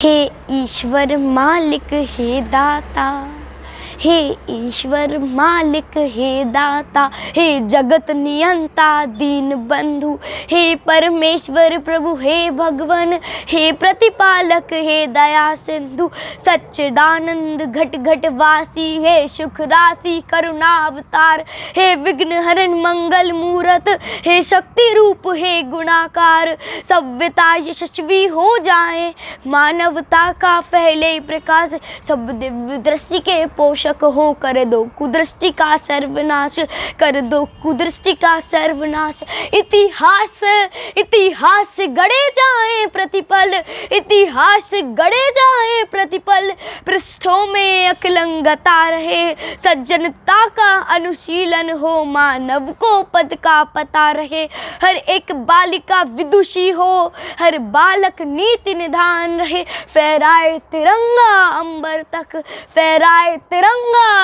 हे ईश्वर मालिक हे दाता, हे ईश्वर मालिक हे दाता, हे जगत नियंता दीन बंधु, हे परमेश्वर प्रभु हे भगवन, हे प्रतिपालक हे दया सिंधु, सच्चिदानंद घट घट वासी, हे सुख राशि करुणावतार, हे विघ्न हरण मंगल मूरत, हे शक्ति रूप हे गुणाकार, सभ्यता यशस्वी हो जाए, मानवता का फैले प्रकाश, सब दिव्य दृष्टि के पोषक हो, कर दो कुदृष्टि का सर्वनाश, कर दो कुदृष्टि का सर्वनाश। इतिहास इतिहास गढ़े जाए प्रतिपल, इतिहास गढ़े जाए प्रतिपल, पृष्ठों में अकलंगता रहे, सज्जनता का अनुशीलन हो, मानव को पद का पता रहे, हर एक बालिका विदुषी हो, हर बालक नीति निधान रहे, फहराए तिरंगा अंबर तक, फहराए तिरंगा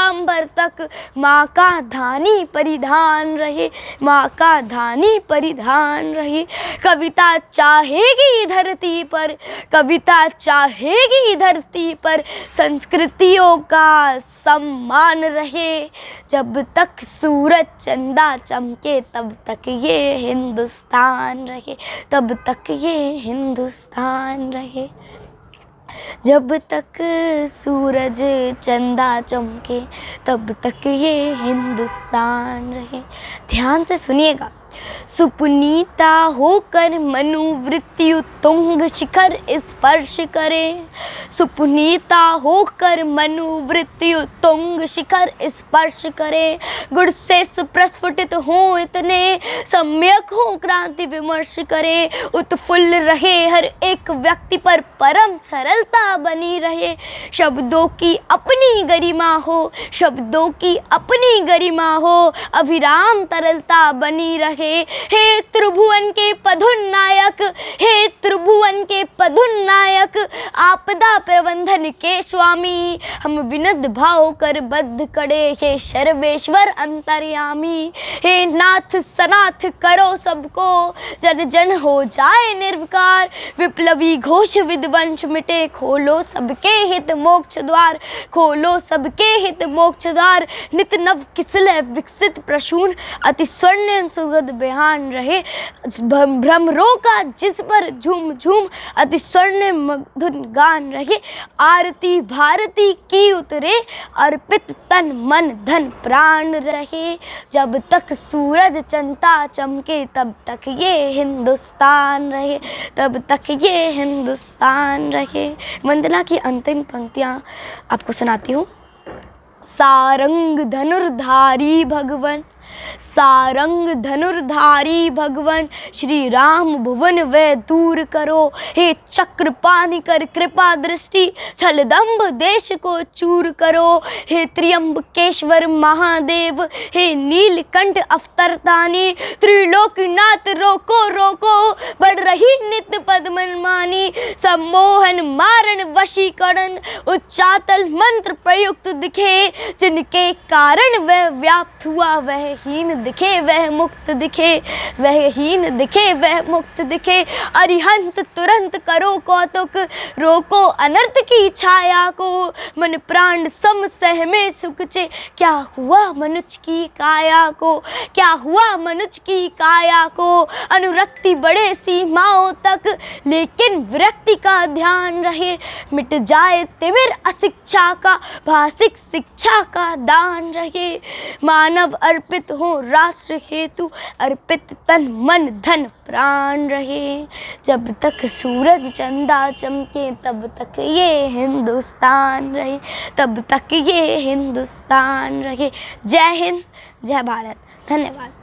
अंबर तक, माँ का धानी परिधान रहे, माँ का धानी परिधान रहे। कविता चाहेगी धरती पर, कविता चाहेगी धरती पर, संस्कृतियों का सम्मान रहे, जब तक सूरज चंदा चमके तब तक ये हिंदुस्तान रहे, तब तक ये हिंदुस्तान रहे, जब तक सूरज चंदा चमके तब तक ये हिंदुस्तान रहे। ध्यान से सुनिएगा। सुपुनीता होकर मनुवृत्ति तुंग शिखर स्पर्श करे, सुपुनीता होकर मनुवृत्ति तुंग शिखर स्पर्श करे, गुण से सुप्रस्फुटित हो इतने, सम्यक हो क्रांति विमर्श करे, उत्फुल्ल रहे हर एक व्यक्ति पर परम सरलता बनी रहे, शब्दों की अपनी गरिमा हो, शब्दों की अपनी गरिमा हो, अविराम तरलता बनी रहे। हे त्रिभुवन के पदुन्नायक, हे त्रिभुवन के पदुन्नायक, आपदा प्रबंधन के स्वामी, हम विनद भाव कर बद्ध कड़े, हे सर्वेश्वर अंतर्यामी, हे नाथ सनाथ करो सबको, जन जन हो जाए निर्विकार, विप्लवी घोष विध्वंस मिटे, खोलो सबके हित मोक्ष द्वार, खोलो सबके हित मोक्ष द्वार, नित नव किसले विकसित प्रसून, अति स्वर्णिम सुगध बेहान रहे, भ्रमरों का जिस पर झूम झूम, अति स्वर्णिम मधुर गान रहे, आरती भारती की उतरे, अर्पित तन मन धन प्राण रहे, जब तक सूरज चंदा चमके तब तक ये हिंदुस्तान रहे, तब तक ये हिंदुस्तान रहे। वंदना की अंतिम पंक्तियाँ आपको सुनाती हूँ। सारंग धनुर्धारी भगवन, सारंग धनुर्धारी भगवन, श्री राम भुवन वै दूर करो, हे चक्र पानी कर कृपा दृष्टि, छलदम्ब देश को चूर करो, हे त्र्यंबकेश्वर महादेव, हे नीलकंठ अवतरतानी, त्रिलोकनाथ रोको रोको, बढ़ रही नित्य पद्ममानी, सम्मोहन मारण वशीकरण, उच्चातल मंत्र प्रयुक्त दिखे, जिनके कारण वह व्याप्त हुआ वह हीन दिखे वह मुक्त दिखे, वह हीन दिखे वह मुक्त दिखे, अरिहंत तुरंत करो कौतुक, रोको अनर्थ की छाया को, मन प्राण सम सहमे सुखचे, क्या हुआ मनुष्य की काया को, क्या हुआ मनुष्य की काया को, अनुरक्ति बढ़े सीमाओं तक, लेकिन विरक्ति का ध्यान रहे, मिट जाए तिमिर अशिक्षा का, भाषिक शिक्षा का दान रहे, मानव अर्पित हो राष्ट्र हेतु, अर्पित तन मन धन प्राण रहे, जब तक सूरज चंदा चमके तब तक ये हिंदुस्तान रहे, तब तक ये हिंदुस्तान रहे। जय हिंद, जय भारत। धन्यवाद।